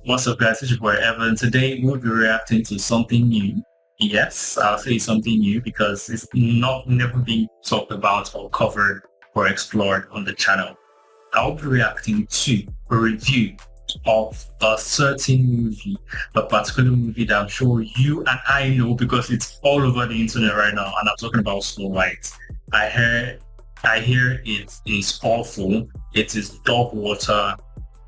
What's up, guys? It's your boy Evan. Today we'll be reacting to something new. Yes, I'll say something new because it's not never been talked about or covered or explored on the channel. I'll be reacting to a review of a certain movie, a particular movie that I'm sure you and I know because it's all over the internet right now, and I'm talking about Snow White. I hear, I hear it is awful. It is dog water.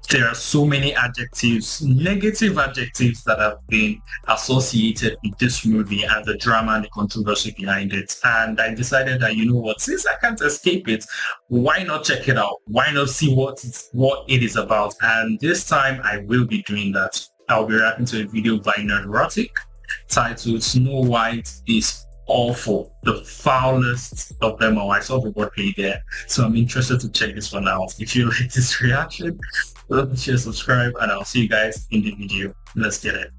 There are so many adjectives, negative adjectives that have been associated with this movie and the drama and the controversy behind it. And I decided that, you know what, since I can't escape it, why not check it out? Why not see what it is about? And this time I will be doing that. I'll be reacting to a video by Neurotic titled Snow White is Awful, the foulest of them all. I saw the wordplay there, so I'm interested to check this one out. If you like this reaction, like, share, subscribe, and I'll see you guys in the video. Let's get it.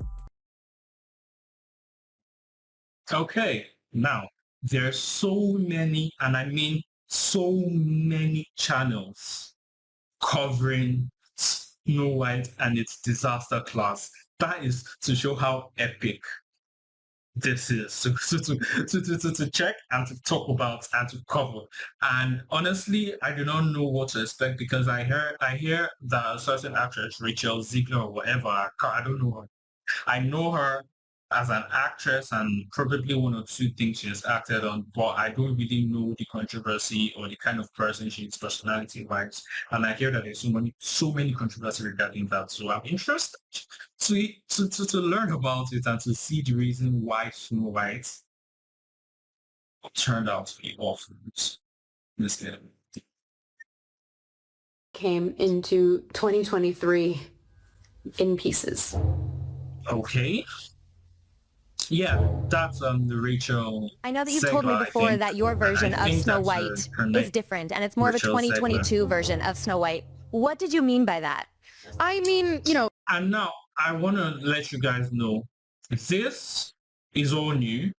Okay, now there's so many, and I mean so many channels covering Snow White and its disaster class. That is to show how epic this is to check and to talk about and to cover. And honestly, I do not know what to expect because I hear that a certain actress, Rachelzegler or whatever, I don't know her. I know her as an actress and probably one or two things she has acted on, but I don't really know the controversy or the kind of person she is personality-wise. And I hear that there's so many controversy regarding that. So I'm interested to learn about it and to see the reason why Snow White turned out to be awful. Let's get it. Came into 2023 in pieces. Okay. Yeah, that's the Rachel. I know that you've told me before that your version of Snow White is different and it's more of a 2022 version of Snow White. What did you mean by that? I mean, you know. And now I want to let you guys know this is all new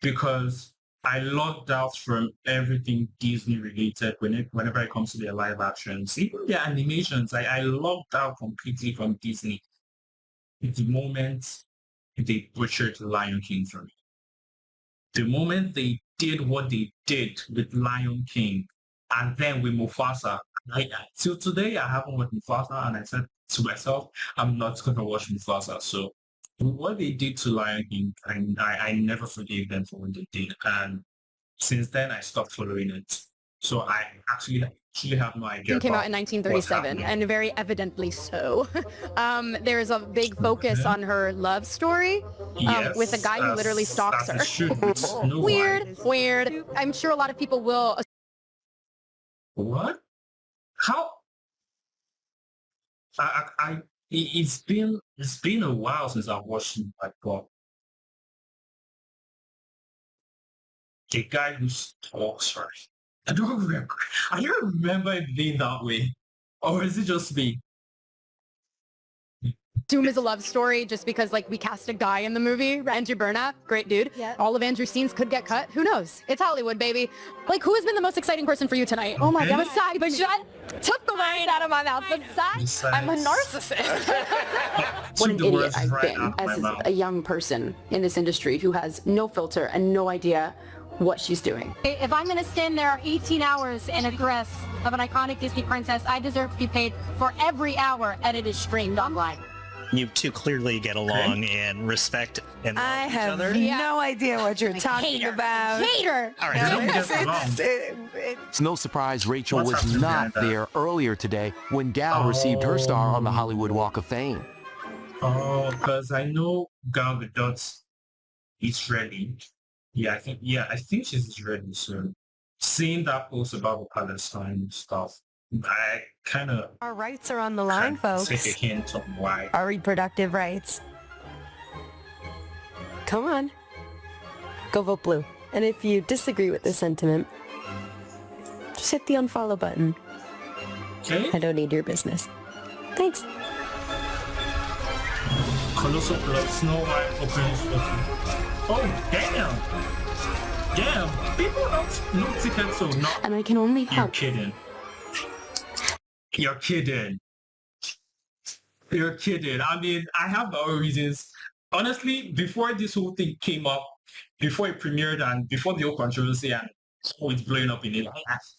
because I logged out from everything Disney related whenever it comes to their live actions, even their animations. I logged out completely from Disney the moment they butchered Lion King for me. The moment they did what they did with Lion King and then with Mufasa, till today I haven't watched Mufasa, and I said to myself, I'm not going to watch Mufasa. So what they did to Lion King, I never forgave them for what they did. And since then I stopped following it. So I actually have no idea. It came out in 1937, and very evidently so. There's a big focus on her love story with a guy who literally stalks her. Weird. I'm sure a lot of people will. What? How? It's been a while since I've watched like God. The guy who stalks her. I don't remember it being that way. Or is it just me? Doom is a love story just because like we cast a guy in the movie, Andrew Burnap, great dude. Yeah. All of Andrew's scenes could get cut. Who knows? It's Hollywood, baby. Like, who has been the most exciting person for you tonight? Oh my God, Masai, but took the word out of my mouth. Masai, I'm a narcissist. What an idiot I've been as a young person in this industry who has no filter and no idea what she's doing. If I'm going to stand there 18 hours in a dress of an iconic Disney princess, I deserve to be paid for every hour and it is streamed online. You two clearly get along and respect and love I each have other. no idea what you're talking about. Hater! All right. It's no surprise Rachel was not there earlier today when Gal received her star on the Hollywood Walk of Fame. Oh, because I know Gal Gadot's Israeli. Yeah, I think she's Israeli. So seeing that post about the Palestine stuff, I kind of... Our rights are on the line, folks. Take a hint on why. Our reproductive rights. Come on. Go vote blue. And if you disagree with this sentiment, just hit the unfollow button. Okay. I don't need your business. Thanks. Colossal Plus Snow White opens. Oh, damn! Damn! People don't no tickets, so not. And I can only You're help. kidding. You're kidding. You're kidding. I mean, I have my own reasons. Honestly, before this whole thing came up, before it premiered and before the whole controversy and oh, it's blowing up in it,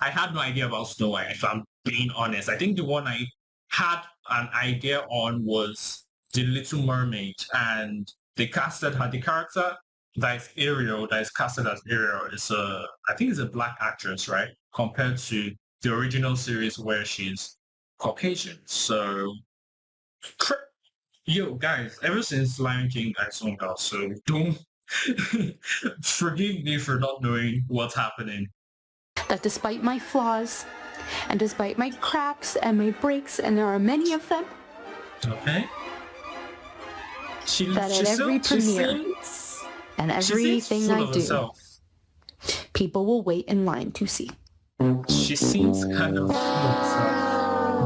I had no idea about Snow White, if I'm being honest. I think the one I had an idea on was The Little Mermaid, and they casted her, the character that is Ariel, that is casted as Ariel, is I think it's a black actress, right? Compared to the original series where she's Caucasian. So, yo, guys, ever since Lion King, I zoned out, so don't forgive me for not knowing what's happening. That despite my flaws, and despite my cracks and my breaks, and there are many of them, Okay. That at every premiere and everything I do, herself. people will wait in line to see. She seems kind of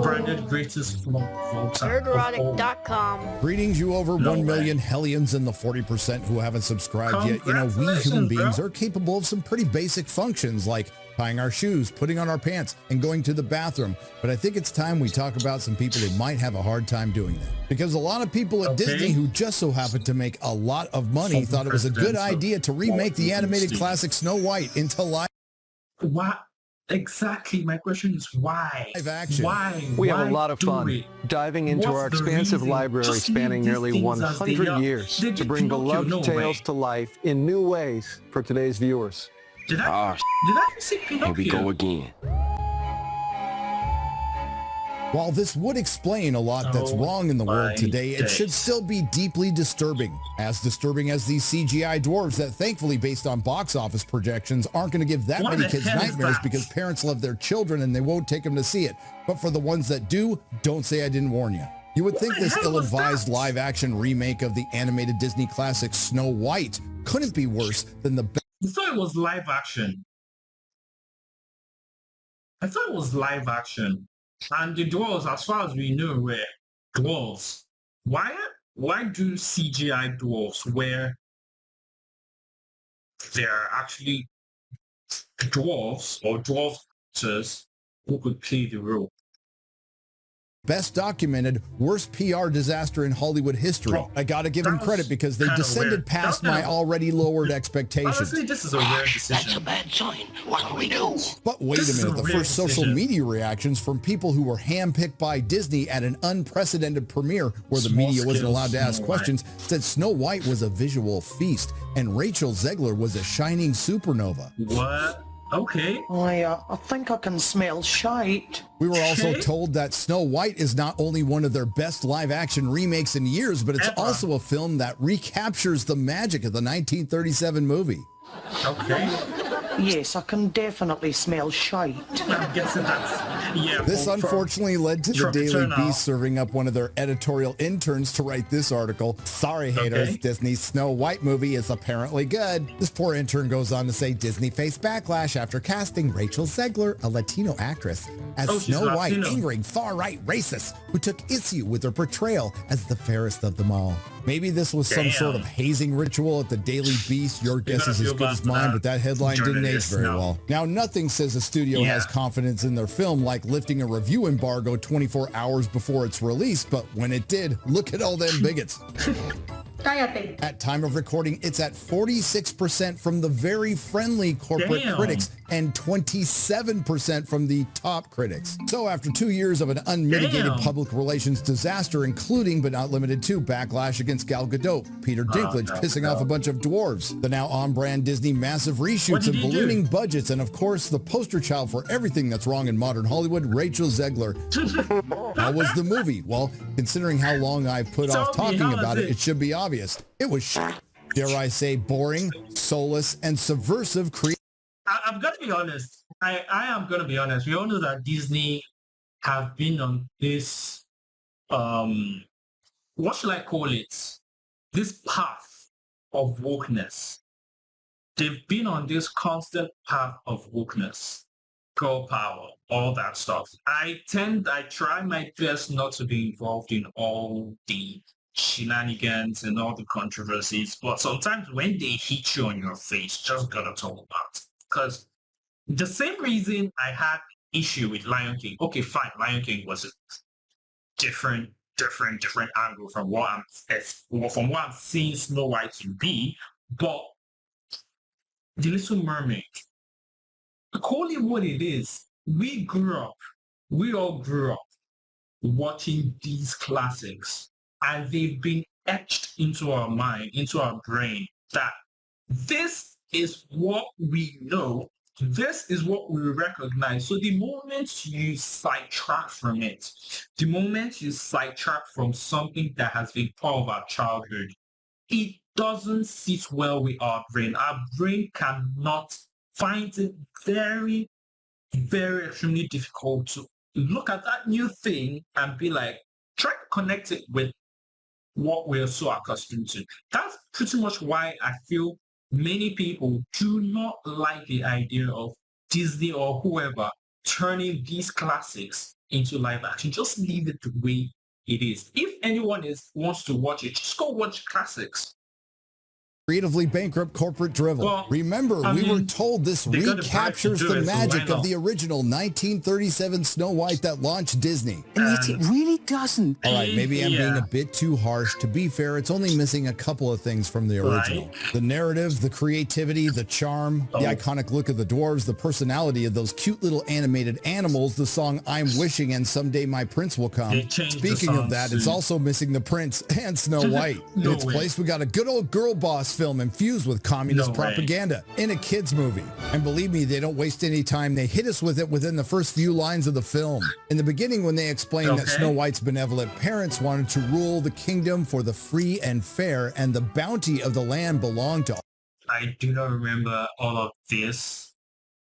branded greatest flop of all time. Nerdrotic.com. Greetings, you over No 1 million way. hellions and the 40% who haven't subscribed yet. You know, we human Congratulations, beings bro. are capable of some pretty basic functions like tying our shoes, putting on our pants, and going to the bathroom. But I think it's time we talk about some people who might have a hard time doing that. Because a lot of people at Okay. Disney who just so happened to make a lot of money Former thought it was a good presidents of idea to remake the Walt animated Disney. classic Snow White into live Why? Exactly. My question is why? action. Why? We have Why a lot of do fun it? diving into What's our the expansive reason? library Just leave spanning these nearly things as they 100 are. years They to did bring Pinocchio, beloved no tales way. to life in new ways for today's viewers. Did I see Pinocchio? Here we go again. While this would explain a lot that's Oh wrong in the world my today, it should days. still be deeply disturbing. As disturbing as these CGI dwarves that thankfully based on box office projections aren't going to give that What many the kids hell is nightmares that? because parents love their children and they won't take them to see it. But for the ones that do, don't say I didn't warn you. You would think the this hell was ill-advised that? live-action remake of the animated Disney classic Snow White couldn't be worse than the I thought it was live action. I thought it was live action. And the dwarves, as far as we know, were dwarves. Why do CGI dwarves where they're actually dwarves or dwarfs who could play the role? best documented worst PR disaster in Hollywood history. Oh, I gotta give them that credit was because they kinda descended weird. past No, no. my already lowered expectations. Honestly, this is a weird decision. bad sign. What do we do? But wait This a is minute, a the weird first social decision. media reactions from people who were handpicked by Disney at an unprecedented premiere where the Small media wasn't scale allowed to ask Snow questions said Snow White was a visual feast and Rachel Zegler was a shining supernova. What? Okay. I think I can smell shite. We were also Okay. told that Snow White is not only one of their best live-action remakes in years, but it's Ever. also a film that recaptures the magic of the 1937 movie. Okay. Yes, I can definitely smell shite. I'm guessing that's yeah. This for- unfortunately led to the from Daily Eternal. Beast serving up one of their editorial interns to write this article. Sorry, haters, Okay. Disney's Snow White movie is apparently good. This poor intern goes on to say Disney faced backlash after casting Rachel Zegler, a Latino actress, as Oh, she's Snow White, Latino. angering far-right racists who took issue with her portrayal as the fairest of them all. Maybe this was some Damn. sort of hazing ritual at the Daily Beast. Your guess gonna is as feel good bad as for mine, that but that headline didn't age journalist very now. well. Now, nothing says a studio has Yeah. confidence in their film like lifting a review embargo 24 hours before its release, but when it did, look at all them bigots. At time of recording, it's at 46% from the very friendly corporate Damn. critics and 27% from the top critics. So after 2 years of an unmitigated Damn. public relations disaster, including but not limited to backlash against Gal Gadot, Peter Dinklage no, pissing no. off a bunch of dwarves, the now on-brand Disney massive What reshoots did and he do? ballooning budgets, and of course the poster child for everything that's wrong in modern Hollywood, Rachel Zegler. How was the movie? Well, considering how long I've put off Tell me, talking how about was it, it? it should be obvious. It was dare I say, boring, soulless, and subversive I'm gonna be honest. I am gonna be honest. We all know that Disney have been on this what should I call it? This path of wokeness. They've been on this constant path of wokeness, girl power, all that stuff. I try my best not to be involved in all the shenanigans and all the controversies, but sometimes when they hit you on your face, just gotta talk about it. Because the same reason I had issue with Lion King. Okay, fine, Lion King was a different different angle from what I'm seeing Snow White to be. But The Little Mermaid, call it what it is. We all grew up watching these classics, and they've been etched into our mind, into our brain, that this is what we know, this is what we recognize. So the moment you sidetrack from it, the moment you sidetrack from something that has been part of our childhood, it doesn't sit well with our brain. Our brain cannot find it very, very extremely difficult to look at that new thing and be like, try to connect it with what we're so accustomed to. That's pretty much why I feel many people do not like the idea of Disney or whoever turning these classics into live action. Just leave it the way it is. If anyone wants to watch it, just go watch classics. Creatively bankrupt corporate drivel. Well, Remember, we were told this recaptures the magic of the original 1937 Snow White that launched Disney. And yet it really doesn't. All right, maybe I'm being a bit too harsh. To be fair, it's only missing a couple of things from the original. Right. The narrative, the creativity, the charm, the iconic look of the dwarves, the personality of those cute little animated animals, the song I'm Wishing and Someday My Prince Will Come. Speaking of that, it's also missing the prince and Snow White. In its place, we got a good old girl boss film infused with communist propaganda in a kid's movie. And believe me, they don't waste any time. They hit us with it within the first few lines of the film. In the beginning, when they explained that Snow White's benevolent parents wanted to rule the kingdom for the free and fair, and the bounty of the land belonged to... I do not remember all of this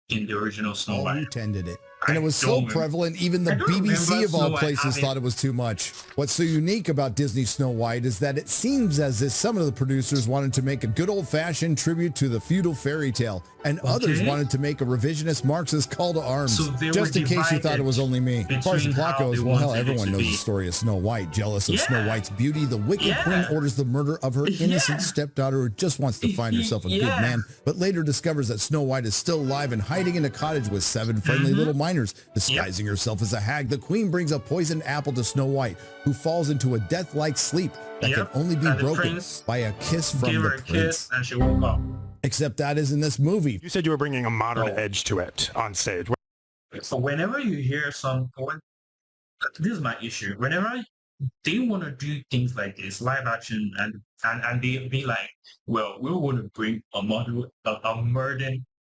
in the original Snow White. You tended it. And it was so prevalent, even the BBC of all places thought it was too much. What's so unique about Disney's Snow White is that it seems as if some of the producers wanted to make a good old-fashioned tribute to the feudal fairy tale, and others wanted to make a revisionist Marxist call to arms. So just in case you thought it was only me. As far as the plot goes, well, hell, everyone knows the story of Snow White. Jealous of Snow White's beauty, the wicked queen orders the murder of her innocent stepdaughter who just wants to find herself a good man, but later discovers that Snow White is still alive and hiding in a cottage with 7 friendly little miners. Disguising herself as a hag, the queen brings a poisoned apple to Snow White, who falls into a death-like sleep that can only be broken by a kiss from the prince. And she woke up. Except that is in this movie. You said you were bringing a modern edge to it on stage. So whenever you hear this is my issue. Whenever they want to do things like this, live action, and they be like, well, we want to bring a modern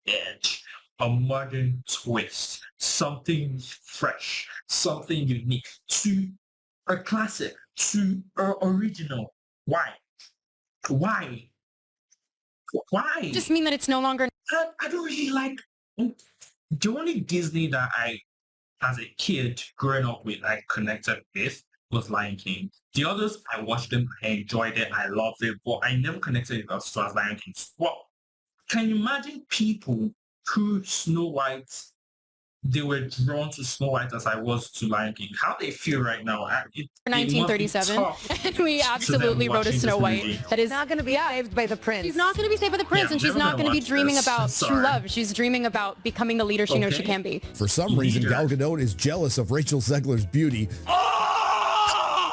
edge, a modern twist, something fresh, something unique to a classic, to an original. Why? Just mean that it's no longer... I don't really like... The only Disney that I, as a kid, growing up with, I connected with was Lion King. The others, I watched them, I enjoyed it, I loved it, but I never connected with us as Lion King. Well, can you imagine people who Snow White, they were drawn to Snow White as I was to Lion King? How they feel right now? 1937, and we absolutely wrote a Snow White that is not going to be saved by the prince. She's not going to be saved by the prince, and she's not going to be dreaming about true love. She's dreaming about becoming the leader she knows she can be. For some reason, Gal Gadot is jealous of Rachel Zegler's beauty.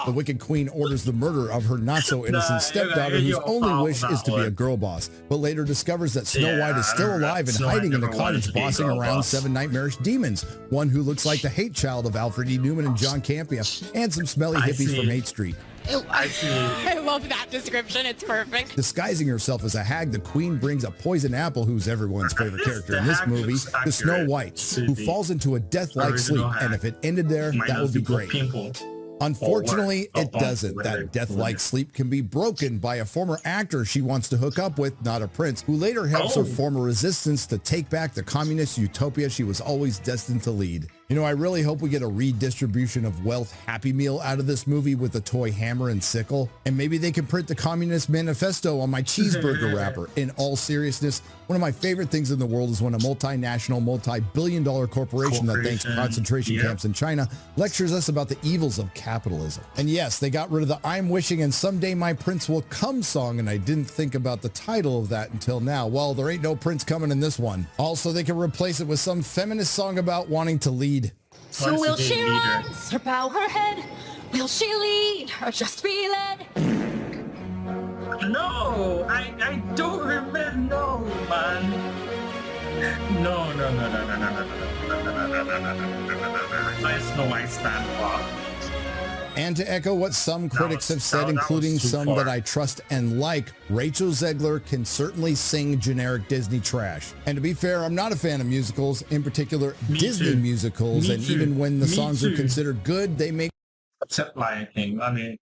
The wicked queen orders the murder of her not-so-innocent stepdaughter, whose only wish is to be a girl boss, but later discovers that Snow White is still alive and hiding in a cottage bossing around 7 nightmarish demons, one who looks like the hate child of Alfred E. Newman and John Campea, and some smelly hippies from 8th Street. I love that description. It's perfect. Disguising herself as a hag, the queen brings a poisoned apple, who's everyone's favorite character in this movie, to Snow White, who falls into a death-like sleep, and if it ended there, that would be great. Unfortunately, it doesn't. That death-like sleep can be broken by a former actor she wants to hook up with, not a prince, who later helps her form a resistance to take back the communist utopia she was always destined to lead. You know, I really hope we get a redistribution of wealth Happy Meal out of this movie with a toy hammer and sickle. And maybe they can print the Communist Manifesto on my cheeseburger wrapper. In all seriousness, one of my favorite things in the world is when a multinational, multi-billion-dollar corporation that thanks concentration camps in China lectures us about the evils of capitalism. And yes, they got rid of the I'm Wishing and Someday My Prince Will Come song, and I didn't think about the title of that until now. Well, there ain't no prince coming in this one. Also, they can replace it with some feminist song about wanting to lead. So will she rise, her bow her head, Will she lead or just be led? No, I don't remember. No, man. No. That's no I stand for. And to echo what some critics have said, including some that I trust and like, Rachel Zegler can certainly sing generic Disney trash. And to be fair, I'm not a fan of musicals, in particular Disney musicals, and even when the songs are considered good, they make... Except Lion King. I mean,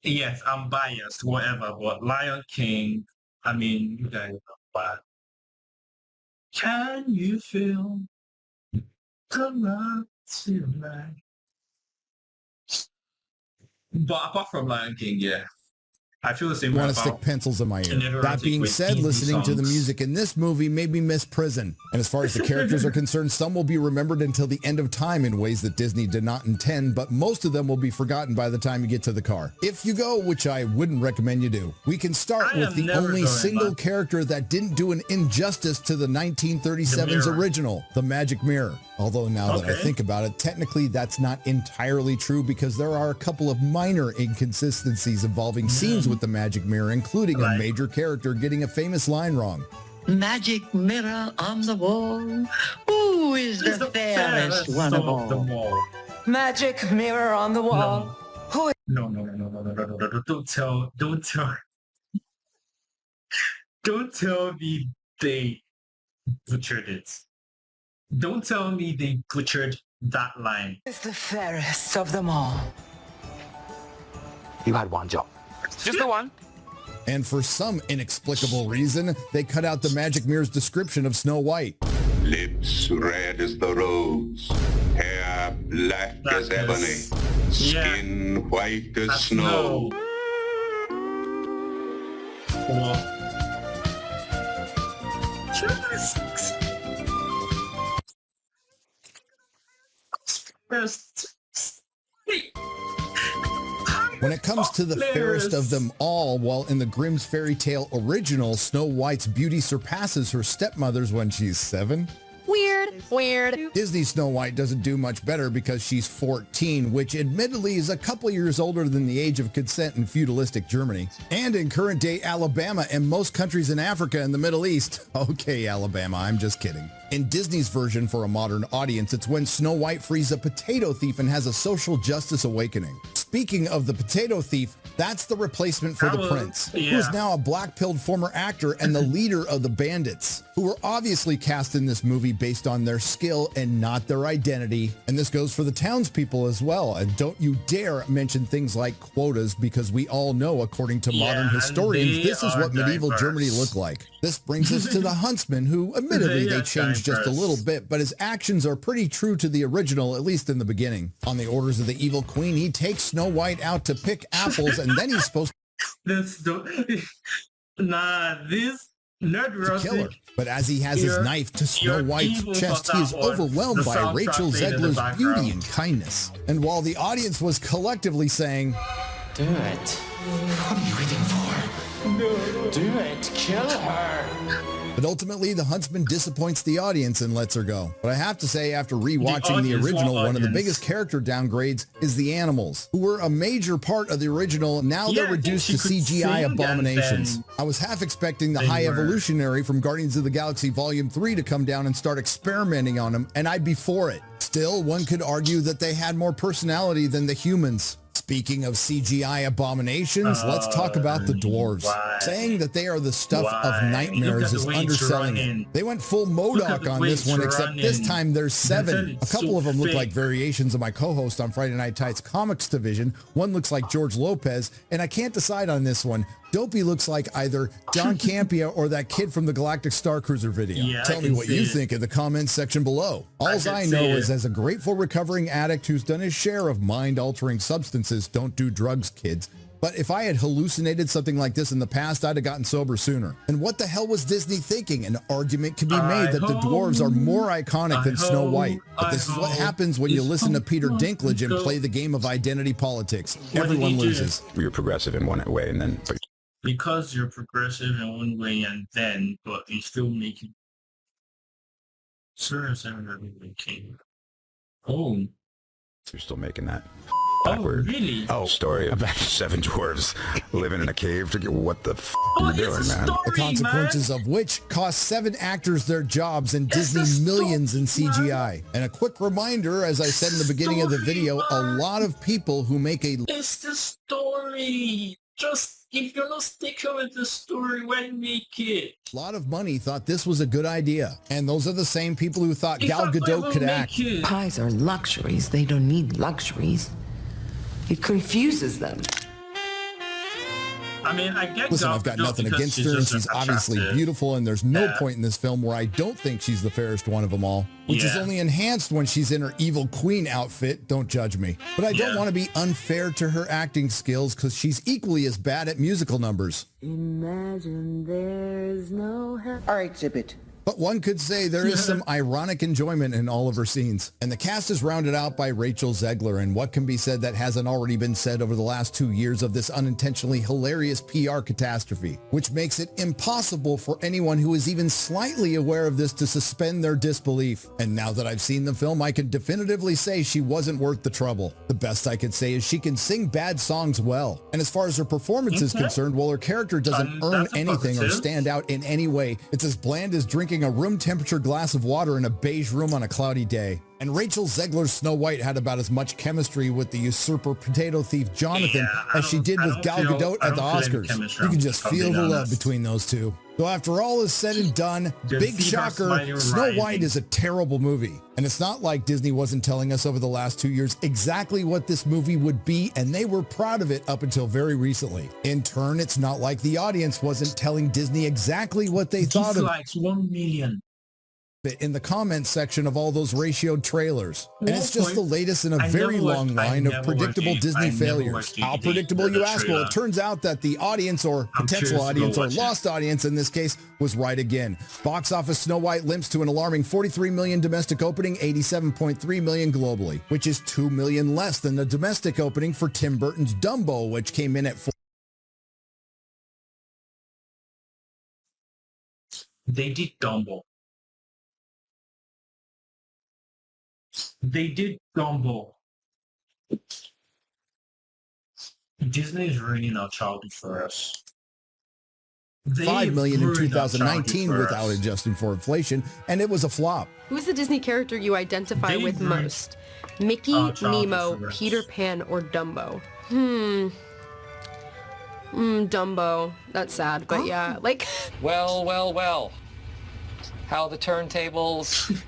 yes, I'm biased, whatever, but Lion King, I mean, you guys are bad. Can you feel the love tonight? But apart from Lion King, yeah, I feel the same way. Want to stick pencils in my ear. That being said, listening to the music in this movie made me miss prison. And as far as the characters are concerned, some will be remembered until the end of time in ways that Disney did not intend, but most of them will be forgotten by the time you get to the car. If you go, which I wouldn't recommend you do, we can start with the only single character that didn't do an injustice to the 1937's original, the Magic Mirror. Although now that I think about it, technically that's not entirely true because there are a couple of minor inconsistencies involving scenes with the Magic Mirror, including a major character getting a famous line wrong. Magic mirror on the wall, who is the fairest one of all? Magic mirror on the wall, who is... No, don't tell me they butchered it. Don't tell me they butchered that line. Is the fairest of them all. You had one job. Just the one. And for some inexplicable reason, they cut out the Magic Mirror's description of Snow White. Lips red as the rose, hair black as ebony, skin white as snow. When it comes to the fairest of them all, while in the Grimm's fairy tale original, Snow White's beauty surpasses her stepmother's when she's 7. Weird. Disney Snow White doesn't do much better because she's 14, which admittedly is a couple years older than the age of consent in feudalistic Germany. And in current day Alabama and most countries in Africa and the Middle East. Okay, Alabama, I'm just kidding. In Disney's version for a modern audience, it's when Snow White frees a potato thief and has a social justice awakening. Speaking of the potato thief, that's the replacement for the prince, who is now a black-pilled former actor and the leader of the bandits, who were obviously cast in this movie based on their skill and not their identity. And this goes for the townspeople as well. And don't you dare mention things like quotas, because we all know, according to modern historians, this is what medieval Germany looked like. This brings us to the huntsman, who admittedly they changed just a little bit, but his actions are pretty true to the original, at least in the beginning. On the orders of the evil queen, he takes Snow White out to pick apples, and then he's supposed to kill her. But as he has his knife to Snow White's chest, he is overwhelmed by Rachel Zegler's beauty and kindness. And while the audience was collectively saying, "Do it. What are you waiting for? No. Do it. Kill her." But ultimately, the huntsman disappoints the audience and lets her go. But I have to say, after rewatching the original, one of the biggest character downgrades is the animals, who were a major part of the original. Now they're reduced to CGI abominations. I was half expecting the High Evolutionary from Guardians of the Galaxy Volume 3 to come down and start experimenting on them, and I'd be for it. Still, one could argue that they had more personality than the humans. Speaking of CGI abominations, let's talk about the dwarves. Saying that they are the stuff of nightmares is underselling it. They went full MODOK on this one, except this time there's 7. A couple of them look like variations of my co-host on Friday Night Tights Comics Division. One looks like George Lopez, and I can't decide on this one. Dopey looks like either John Campea or that kid from the Galactic Star Cruiser video. Tell me what you think in the comments section below. Alls I know is, as a grateful recovering addict who's done his share of mind-altering substances, don't do drugs, kids. But if I had hallucinated something like this in the past, I'd have gotten sober sooner. And what the hell was Disney thinking? An argument can be made that the dwarves are more iconic than Snow White. But this is what happens when you listen to Peter Dinklage and play the game of identity politics. Everyone loses. You're progressive in one way, and then... Because you're progressive in one way and then, but you still make it. Sir, is that really making? Oh. You're still making that. backward really? story about 7 dwarves living in a cave. What the f are you doing, man? The consequences of which cost 7 actors their jobs and Disney millions in CGI. And a quick reminder, as I said in the beginning of the video, a lot of people who make a... It's the story. Just, if you're not sticking with the story, why make it? A lot of money thought this was a good idea. And those are the same people who thought Gal Gadot could act. Pies are luxuries. They don't need luxuries. It confuses them. I mean, I get Listen, Gal I've got Gadot nothing because against her, and just she's obviously attractive. beautiful, and there's no Yeah. point in this film where I don't think she's the fairest one of them all, which is Yeah. only enhanced when she's in her evil queen outfit. Don't judge me. But I don't want to be unfair to her acting skills because she's equally as bad at musical numbers. Imagine there's no hell. Our exhibit. But one could say there is some ironic enjoyment in all of her scenes. And the cast is rounded out by Rachel Zegler, and what can be said that hasn't already been said over the last 2 years of this unintentionally hilarious PR catastrophe, which makes it impossible for anyone who is even slightly aware of this to suspend their disbelief. And now that I've seen the film, I can definitively say she wasn't worth the trouble. The best I could say is she can sing bad songs well. And as far as her performance is concerned, while her character doesn't earn that's a anything or positive. stand out in any way, it's as bland as drinking a room temperature glass of water in a beige room on a cloudy day. And Rachel Zegler's Snow White had about as much chemistry with the usurper potato thief Jonathan as she did with Gal Gadot at the Oscars. You can just feel the love between those two. So after all is said and done, big shocker, Snow White is a terrible movie. And it's not like Disney wasn't telling us over the last 2 years exactly what this movie would be, and they were proud of it up until very recently. In turn, it's not like the audience wasn't telling Disney exactly what they thought of it. Dislikes 1 million. In the comments section of all those ratioed trailers. And it's just the latest in a very long line of predictable Disney failures. How predictable, you ask? Well, it turns out that the audience, or potential audience, or lost audience in this case, was right again. Box office Snow White limps to an alarming 43 million domestic opening, 87.3 million globally, which is 2 million less than the domestic opening for Tim Burton's Dumbo, which came in at They did Dumbo. They did Dumbo. Disney is ruining our childhood for us. 5 million in 2019 without adjusting for inflation, and it was a flop. Who's the Disney character you identify with most? Mickey, Nemo, Peter Pan, or Dumbo? Dumbo. That's sad, but yeah, like... Well, well, well. How the turntables...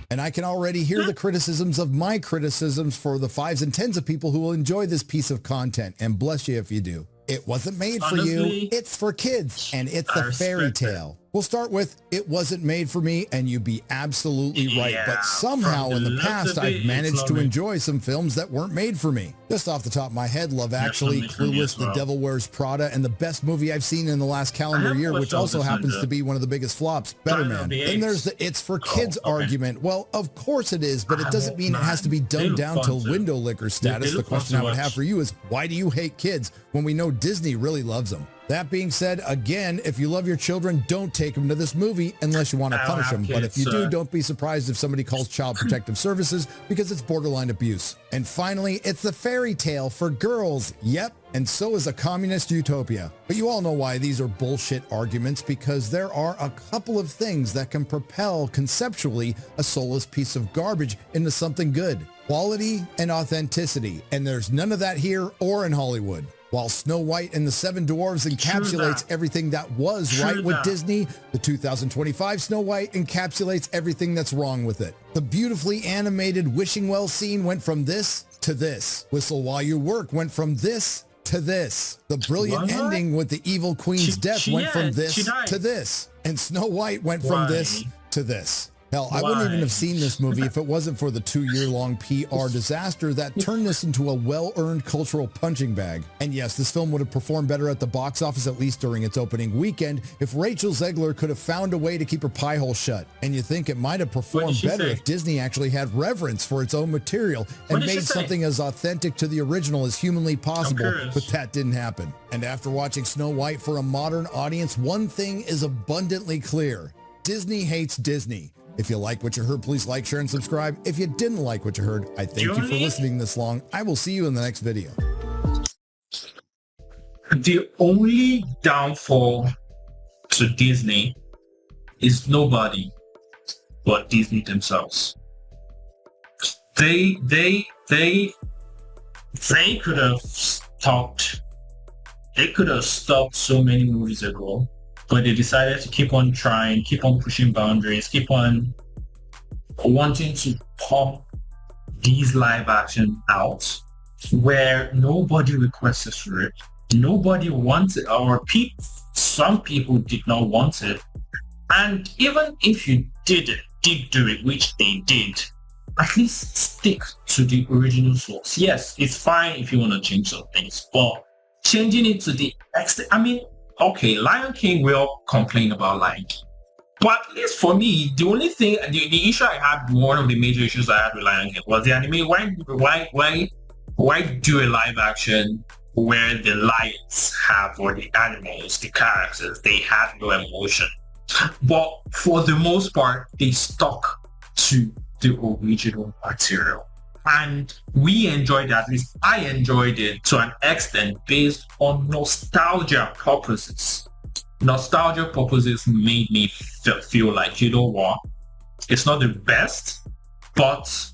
And I can already hear the criticisms of my criticisms for the 5s and 10s of people who will enjoy this piece of content, and bless you if you do. It wasn't made for you, it's for kids, and it's a fairy tale. We'll start with, it wasn't made for me, and you'd be absolutely right, but somehow in the past I've managed to enjoy some films that weren't made for me. Just off the top of my head, Love Actually, Clueless, The Devil Wears Prada, and the best movie I've seen in the last calendar year, which also happens to be one of the biggest flops, Better Man. Then there's the it's for kids argument. Well, of course it is, but it doesn't mean it has to be dumbed down to window licker status. The question I would have for you is, why do you hate kids when we know Disney really loves them? That being said, again, if you love your children, don't take them to this movie unless you want to punish them. But if you do, don't be surprised if somebody calls Child Protective Services because it's borderline abuse. And finally, it's the fairy tale for girls. Yep, and so is a communist utopia. But you all know why these are bullshit arguments, because there are a couple of things that can propel conceptually a soulless piece of garbage into something good. Quality and authenticity. And there's none of that here or in Hollywood. While Snow White and the Seven Dwarfs encapsulates everything that was right with Disney, the 2025 Snow White encapsulates everything that's wrong with it. The beautifully animated Wishing Well scene went from this to this. Whistle While You Work went from this to this. The brilliant ending with the evil queen's death went from this to this. And Snow White went from this to this. Hell, I wouldn't even have seen this movie if it wasn't for the 2-year-long PR disaster that turned this into a well-earned cultural punching bag. And yes, this film would have performed better at the box office, at least during its opening weekend, if Rachel Zegler could have found a way to keep her pie hole shut. And you think it might have performed better if Disney actually had reverence for its own material and made something as authentic to the original as humanly possible, but that didn't happen. And after watching Snow White for a modern audience, one thing is abundantly clear. Disney hates Disney. If you like what you heard, please like, share, and subscribe. If you didn't like what you heard, I thank you for listening this long. I will see you in the next video. The only downfall to Disney is nobody but Disney themselves. They could have stopped. They could have stopped so many movies ago, but they decided to keep on trying, keep on pushing boundaries, keep on wanting to pump these live action out where nobody requested for it. Nobody wants it, or some people did not want it. And even if you did do it, which they did, at least stick to the original source. Yes, it's fine if you want to change some things, but changing it to the extent, I mean, okay, Lion King, we all complain about Lion King. But at least for me, the only thing, the issue I had, one of the major issues I had with Lion King was the anime. Why do a live action where the lions have, or the animals, the characters, they had no emotion? But for the most part, they stuck to the original material. And we enjoyed it, at least I enjoyed it to an extent based on nostalgia purposes. Nostalgia purposes made me feel like, you know what, it's not the best, but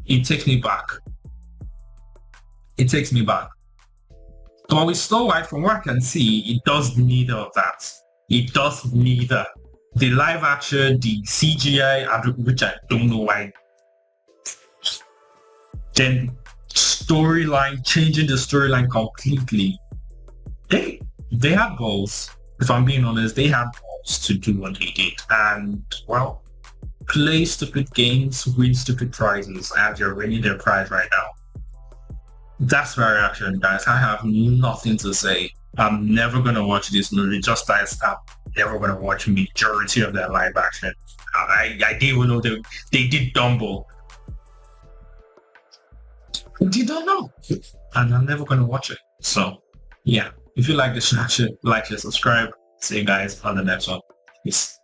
it takes me back. It takes me back. But with Snow White, from what I can see, it does neither of that. It does neither. The live action, the CGI, which I don't know why. Then storyline, changing the storyline completely. They had balls. If I'm being honest, they had balls to do what they did. And, well, play stupid games, win stupid prizes, as you're winning their prize right now. That's my reaction, guys. I have nothing to say. I'm never going to watch this movie, just as I'm never going to watch majority of their live action. I didn't even know they did Dumbo. Did not know. And I'm never going to watch it. So, yeah. If you like this, like, share, subscribe. See you guys on the next one. Peace.